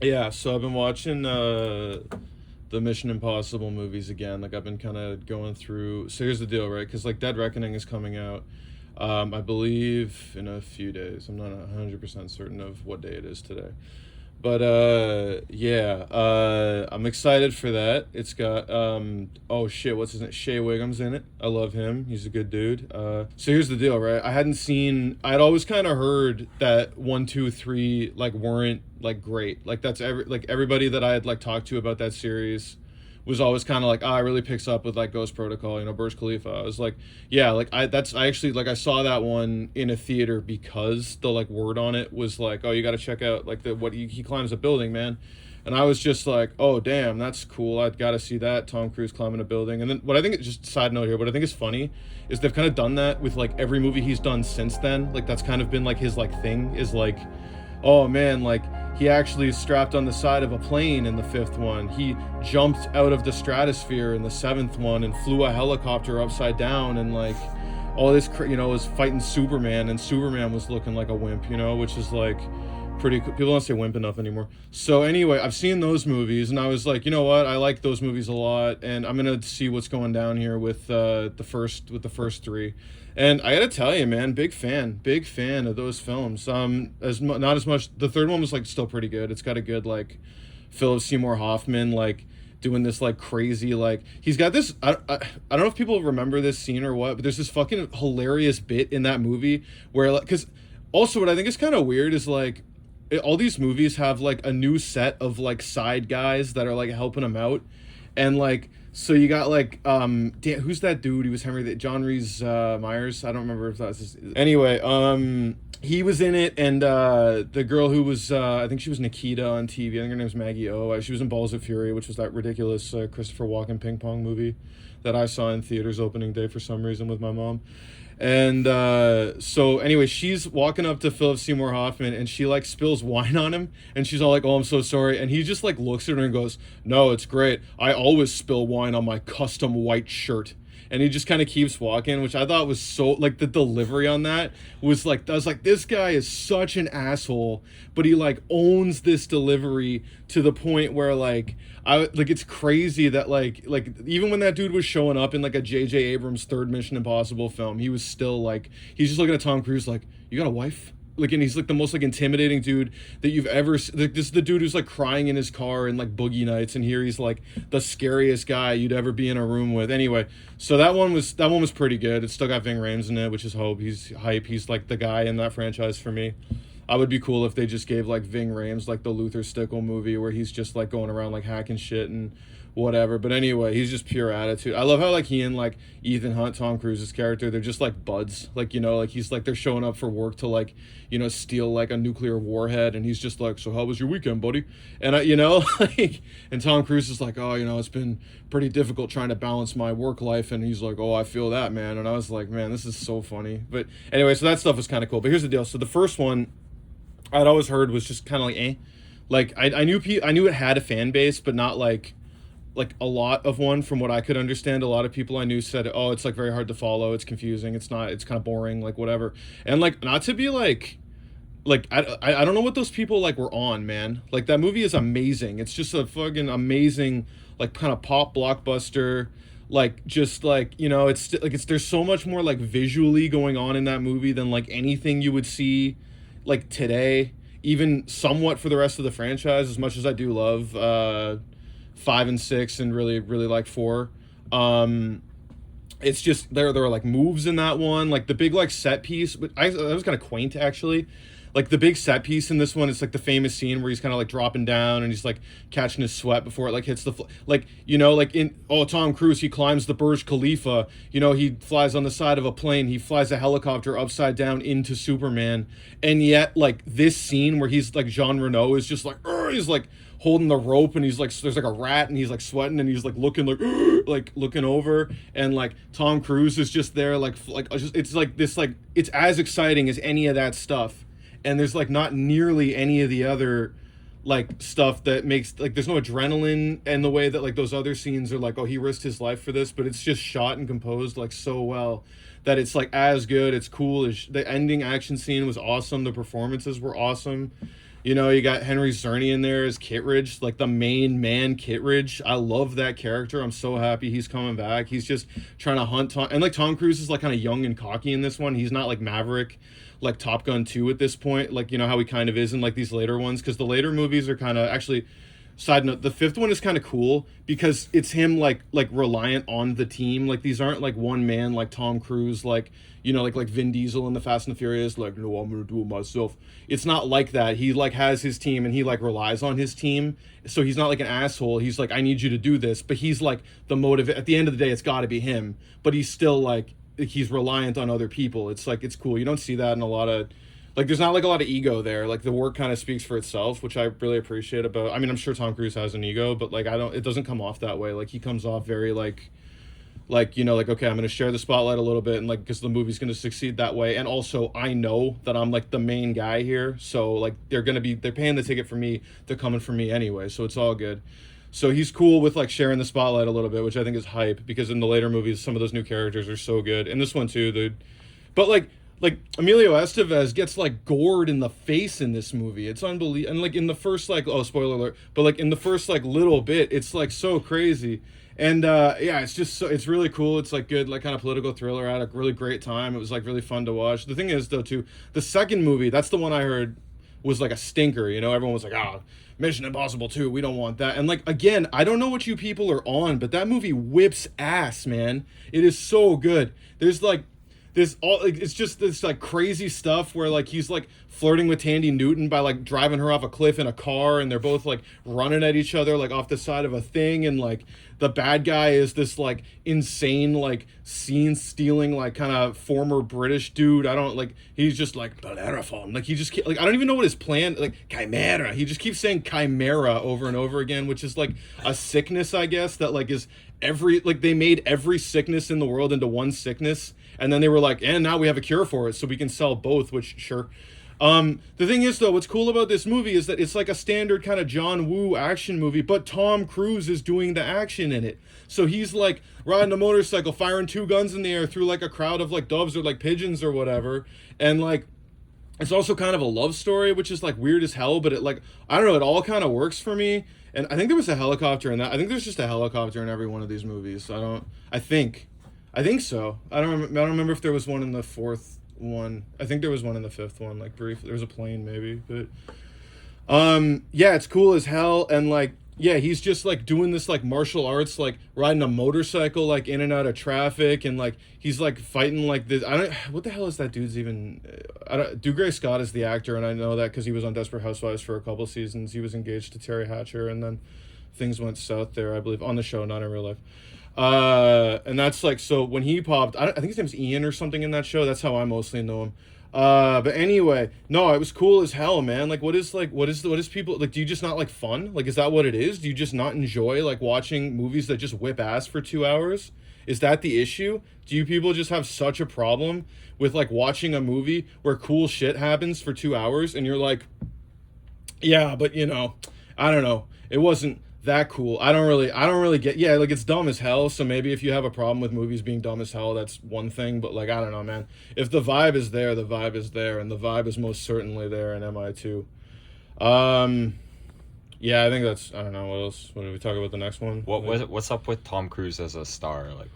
Yeah, so I've been watching the Mission Impossible movies again. Like I've been kind of going through. So here's the deal, right? Because like Dead Reckoning is coming out, I believe in a few days. I'm not 100% certain of what day it is today. But yeah, I'm excited for that. It's got oh shit, what's his name? Shea Wiggum's in it. I love him. He's a good dude. So here's the deal, right? I'd always kind of heard that one, two, three like weren't like great. Like that's everybody that I had like talked to about that series was always kind of like, it really picks up with like Ghost Protocol, Burj Khalifa. I was like, yeah, like I actually like I saw that one in a theater because the like word on it was like, oh, you got to check out like the what he climbs a building, man. And I was just like, oh damn, that's cool. I'd got to see that Tom Cruise climbing a building. And then what I think, just side note here, what I think is funny is they've kind of done that with like every movie he's done since then. Like that's kind of been like his like thing is like, oh man, like he actually strapped on the side of a plane in the fifth one. He jumped out of the stratosphere in the seventh one and flew a helicopter upside down and like all this, was fighting Superman and Superman was looking like a wimp, which is like pretty cool. People don't say wimp enough anymore. So anyway, I've seen those movies and I was like, you know what? I like those movies a lot and I'm going to see what's going down here with the first three. And I gotta tell you, man, big fan of those films. Not as much. The third one was like still pretty good. It's got a good like Philip Seymour Hoffman like doing this like crazy like he's got this. I don't know if people remember this scene or what, but there's this fucking hilarious bit in that movie where like because also what I think is kind of weird is like all these movies have like a new set of like side guys that are like helping him out and like so you got like damn, who's that dude? He was Henry John Reese Myers. I don't remember if that's his... Anyway, he was in it and the girl who was I think she was Nikita on TV. I think her name was Maggie O. She was in Balls of Fury, which was that ridiculous Christopher Walken ping pong movie that I saw in theaters opening day for some reason with my mom. And so anyway, she's walking up to Philip Seymour Hoffman and she like spills wine on him and she's all like, "Oh, I'm so sorry." And he just like looks at her and goes, "No, it's great. I always spill wine on my custom white shirt." And he just kind of keeps walking, which I thought was so like the delivery on that was like I was like, this guy is such an asshole, but he like owns this delivery to the point where like I like it's crazy that like even when that dude was showing up in like a J.J. Abrams third Mission Impossible film, he was still like he's just looking at Tom Cruise like, "You got a wife?" Like, and he's like the most like intimidating dude that you've ever like, this is the dude who's like crying in his car in like Boogie Nights and here he's like the scariest guy you'd ever be in a room with. Anyway, so that one was pretty good. It's still got Ving Rhames in it, which is hope. He's hype. He's like the guy in that franchise for me. I would be cool if they just gave like Ving Rhames like the Luther Stickle movie where he's just like going around like hacking shit and whatever. But anyway, he's just pure attitude. I love how like he and like Ethan Hunt, Tom Cruise's character, they're just like buds. Like, like he's like they're showing up for work to like, steal like a nuclear warhead and he's just like, "So how was your weekend, buddy?" And I like and Tom Cruise is like, "Oh, it's been pretty difficult trying to balance my work life." And he's like, "Oh, I feel that, man." And I was like, "Man, this is so funny." But anyway, so that stuff was kind of cool. But here's the deal. So the first one I'd always heard was just kind of like like I knew it had a fan base, but not like a lot of one from what I could understand. A lot of people I knew said, "Oh, it's like very hard to follow. It's confusing. It's not. It's kind of boring. Like whatever." And like not to be like I don't know what those people like were on, man. Like that movie is amazing. It's just a fucking amazing like kind of pop blockbuster. Like just like it's there's so much more like visually going on in that movie than like anything you would see like today, even somewhat for the rest of the franchise. As much as I do love 5 and 6 and really like 4, it's just there are like moves in that one, like the big like set piece. But that was kind of quaint actually. Like the big set piece in this one, it's like the famous scene where he's kind of like dropping down and he's like catching his sweat before it like hits like like in Tom Cruise, he climbs the Burj Khalifa, he flies on the side of a plane, he flies a helicopter upside down into Superman, and yet like this scene where he's like Jean Reno is just like he's like holding the rope and he's like there's like a rat and he's like sweating and he's like looking like looking over, and like Tom Cruise is just there like just it's like this like it's as exciting as any of that stuff, and there's like not nearly any of the other like stuff that makes like there's no adrenaline and the way that like those other scenes are like, oh, he risked his life for this, but it's just shot and composed like so well that it's like as good, it's cool. The ending action scene was awesome, the performances were awesome. You know, you got Henry Czerny in there as Kittredge, like the main man Kittredge. I love that character. I'm so happy he's coming back. He's just trying to hunt Tom, and like Tom Cruise is like kind of young and cocky in this one. He's not like Maverick, like Top Gun 2 at this point, like, you know how he kind of is in like these later ones, because the later movies are kind of actually. Side note, the fifth one is kind of cool because it's him like reliant on the team. Like these aren't like one man like Tom Cruise, like, you know, like Vin Diesel in the Fast and the Furious, like, no, I'm gonna do it myself. It's not like that. He like has his team and he like relies on his team. So he's not like an asshole. He's like, I need you to do this, but he's like the motive. At the end of the day, it's got to be him. But he's still like he's reliant on other people. It's like it's cool. You don't see that in a lot of. Like, there's not, like, a lot of ego there. Like, the work kind of speaks for itself, which I really appreciate about... I mean, I'm sure Tom Cruise has an ego, but, like, it doesn't come off that way. Like, he comes off very, like, you know, like, okay, I'm going to share the spotlight a little bit, and, like, because the movie's going to succeed that way. And also, I know that I'm, like, the main guy here. So, like, they're paying the ticket for me. They're coming for me anyway, so it's all good. So he's cool with, like, sharing the spotlight a little bit, which I think is hype, because in the later movies, some of those new characters are so good. And this one, too, dude. But, like Emilio Estevez gets like gored in the face in this movie. It's unbelievable. And like in the first like, oh, spoiler alert, but like in the first like little bit, it's like so crazy. And yeah, it's just it's really cool. It's like good, like kind of political thriller. I had a really great time. It was like really fun to watch. The thing is though too, the second movie, that's the one I heard was like a stinker. You know, everyone was like, oh, Mission Impossible 2, we don't want that. And like again, I don't know what you people are on, but that movie whips ass, man. It is so good. There's like it's just this like crazy stuff where like he's like flirting with Tandy Newton by like driving her off a cliff in a car, and they're both like running at each other like off the side of a thing, and like the bad guy is this like insane like scene stealing like kind of former British dude. I don't like he's just like Bellerophon, like he just like I don't even know what his plan like Chimera. He just keeps saying Chimera over and over again, which is like a sickness, I guess, that like is every like they made every sickness in the world into one sickness. And then they were like, and now we have a cure for it, so we can sell both, which, sure. The thing is, though, what's cool about this movie is that it's like a standard kind of John Woo action movie, but Tom Cruise is doing the action in it. So he's like riding a motorcycle, firing 2 guns in the air through like a crowd of like doves or like pigeons or whatever. And like, it's also kind of a love story, which is like weird as hell, but it like, I don't know, it all kind of works for me. And I think there was a helicopter in that. I think there's just a helicopter in every one of these movies. I think so. I don't remember if there was one in the fourth one. I think there was one in the fifth one, like brief. There was a plane maybe, but yeah, it's cool as hell. And like, yeah, he's just like doing this like martial arts, like riding a motorcycle like in and out of traffic, and like he's like fighting like this. What the hell is that dude's even? Dougray Scott is the actor, and I know that because he was on Desperate Housewives for a couple seasons. He was engaged to Terry Hatcher, and then things went south there, I believe, on the show, not in real life. And that's like, so when he popped, I think his name's Ian or something in that show. That's how I mostly know him. But anyway, no, it was cool as hell, man. Like, what is people, like, do you just not like fun? Like, is that what it is? Do you just not enjoy like watching movies that just whip ass for 2 hours? Is that the issue? Do you people just have such a problem with like watching a movie where cool shit happens for 2 hours and you're like, yeah, but you know, I don't know. It wasn't that cool. I don't really get, yeah, like it's dumb as hell. So maybe if you have a problem with movies being dumb as hell, that's one thing. But like, I don't know, man. If the vibe is there, the vibe is there, and the vibe is most certainly there in MI2. Yeah, I think that's, I don't know, what else? What did we talk about the next one? What's up with Tom Cruise as a star? Like,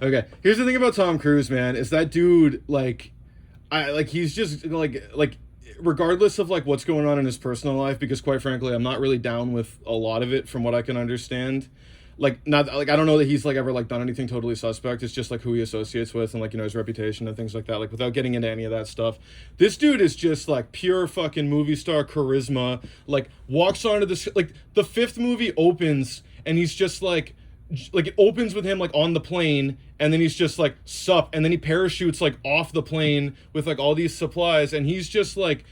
okay, here's the thing about Tom Cruise, man, is that dude, like, he's just like regardless of like what's going on in his personal life, because quite frankly I'm not really down with a lot of it from what I can understand. Like, not like, I don't know that he's like ever like done anything totally suspect. It's just like who he associates with and like, you know, his reputation and things like that. Like, without getting into any of that stuff, this dude is just like pure fucking movie star charisma. Like, walks onto this, like the fifth movie opens and he's just like it opens with him like on the plane, and then he's just like sup, and then he parachutes like off the plane with like all these supplies, and he's just like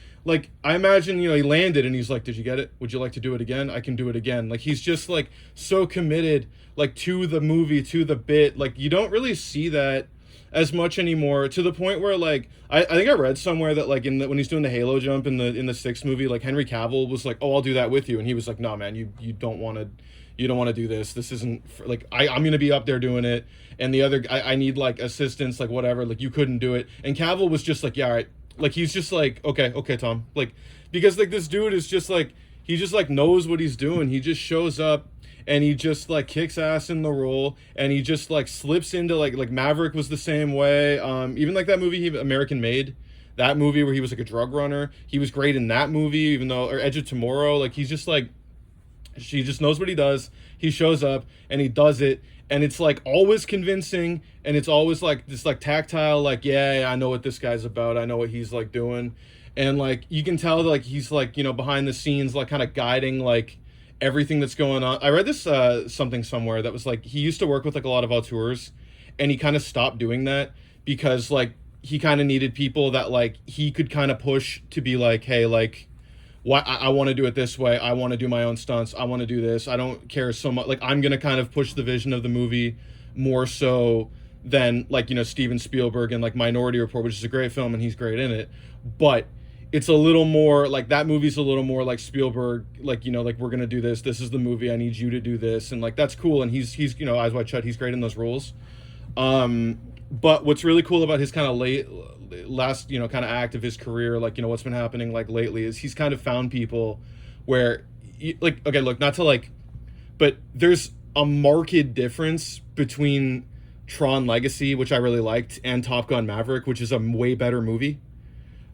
I imagine, you know, he landed and he's like, did you get it? Would you like to do it again? I can do it again. Like, he's just like so committed like to the movie, to the bit. Like, you don't really see that as much anymore, to the point where like I think I read somewhere that like when he's doing the Halo jump in the sixth movie, like Henry Cavill was like, oh, I'll do that with you, and he was like, no, man, you don't want to do this isn't for, like, I'm gonna be up there doing it, and the other I need like assistance, like whatever, like you couldn't do it. And Cavill was just like, yeah, all right, Like he's just like, okay, Tom. Like because like this dude is just like he just like knows what he's doing. He just shows up and he just like kicks ass in the role and he just like slips into like Maverick was the same way. Even like that movie American Made, that movie where he was like a drug runner. He was great in that movie, even though or Edge of Tomorrow, like he's just like she just knows what he does. He shows up and he does it, and it's like always convincing, and it's always like this like tactile, like yeah, I know what this guy's about. I know what he's like doing, and like you can tell like he's like behind the scenes like kind of guiding like everything that's going on. I read this something somewhere that was like he used to work with like a lot of auteurs, and he kind of stopped doing that because like he kind of needed people that like he could kind of push to be like, hey, like why I want to do it this way. I want to do my own stunts. I want to do this. I don't care so much. Like I'm gonna kind of push the vision of the movie more so than like Steven Spielberg and like Minority Report, which is a great film and he's great in it, but it's a little more like that movie's a little more like Spielberg, like like we're gonna do this. This is the movie. I need you to do this, and like that's cool. And he's Eyes Wide Shut. He's great in those roles. But what's really cool about his kind of last kind of act of his career, like what's been happening like lately, is he's kind of found people where like okay, look, not to like, but there's a marked difference between Tron Legacy, which I really liked, and Top Gun Maverick, which is a way better movie.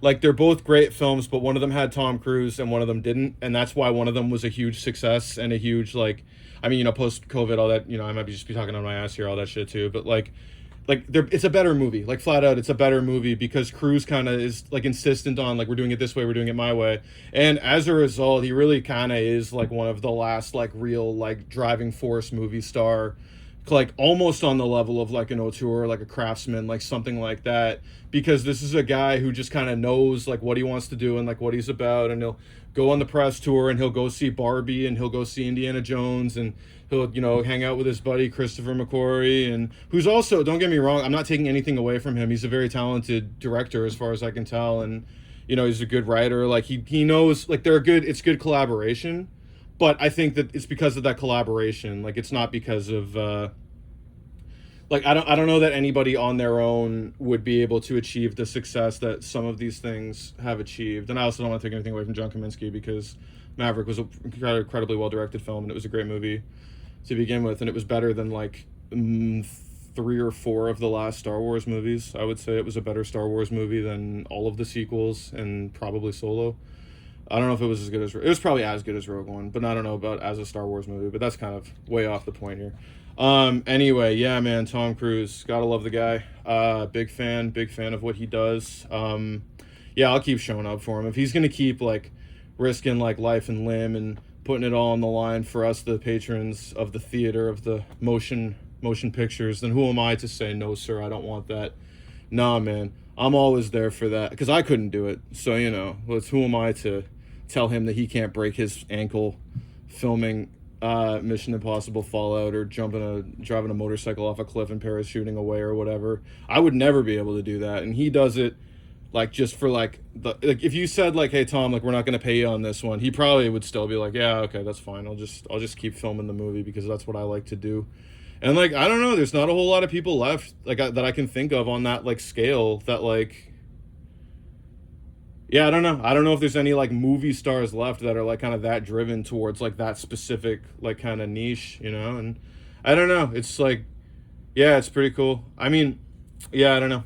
Like they're both great films, but one of them had Tom Cruise and one of them didn't, and that's why one of them was a huge success and a huge like, I mean post COVID, all that I might just be talking on my ass here, all that shit too, but like it's a better movie, like flat out it's a better movie because Cruise kind of is like insistent on like we're doing it this way, we're doing it my way, and as a result he really kind of is like one of the last like real like driving force movie star, like almost on the level of like an auteur, like a craftsman, like something like that, because this is a guy who just kind of knows like what he wants to do and like what he's about, and he'll go on the press tour and he'll go see Barbie and he'll go see Indiana Jones and he'll hang out with his buddy Christopher McQuarrie, and who's also, don't get me wrong, I'm not taking anything away from him, he's a very talented director as far as I can tell, and he's a good writer, like he knows like it's good collaboration, but I think that it's because of that collaboration, like it's not because of like I don't know that anybody on their own would be able to achieve the success that some of these things have achieved. And I also don't want to take anything away from John Kaminsky because Maverick was an incredibly well directed film and it was a great movie to begin with, and it was better than like 3 or 4 of the last Star Wars movies. I would say it was a better Star Wars movie than all of the sequels and probably Solo. I don't know if it was as good as it was probably as good as Rogue One, but I don't know about as a Star Wars movie. But that's kind of way off the point here. Anyway, yeah, man, Tom Cruise, gotta love the guy. Big fan of what he does. Yeah, I'll keep showing up for him if he's gonna keep like risking like life and limb and putting it all on the line for us, the patrons of the theater, of the motion pictures. Then who am I to say no, sir? I don't want that. Nah, man, I'm always there for that because I couldn't do it. So who am I to tell him that he can't break his ankle filming Mission Impossible Fallout or driving a motorcycle off a cliff and parachuting away or whatever. I would never be able to do that, and he does it like just for like if you said like, hey Tom, like we're not going to pay you on this one, he probably would still be like, yeah, okay, that's fine, I'll just keep filming the movie because that's what I like to do. And like I don't know, there's not a whole lot of people left like that I can think of on that like scale that like, yeah, I don't know if there's any like movie stars left that are like kind of that driven towards like that specific like kind of niche, and I don't know, it's like, yeah, it's pretty cool. I mean, yeah, I don't know.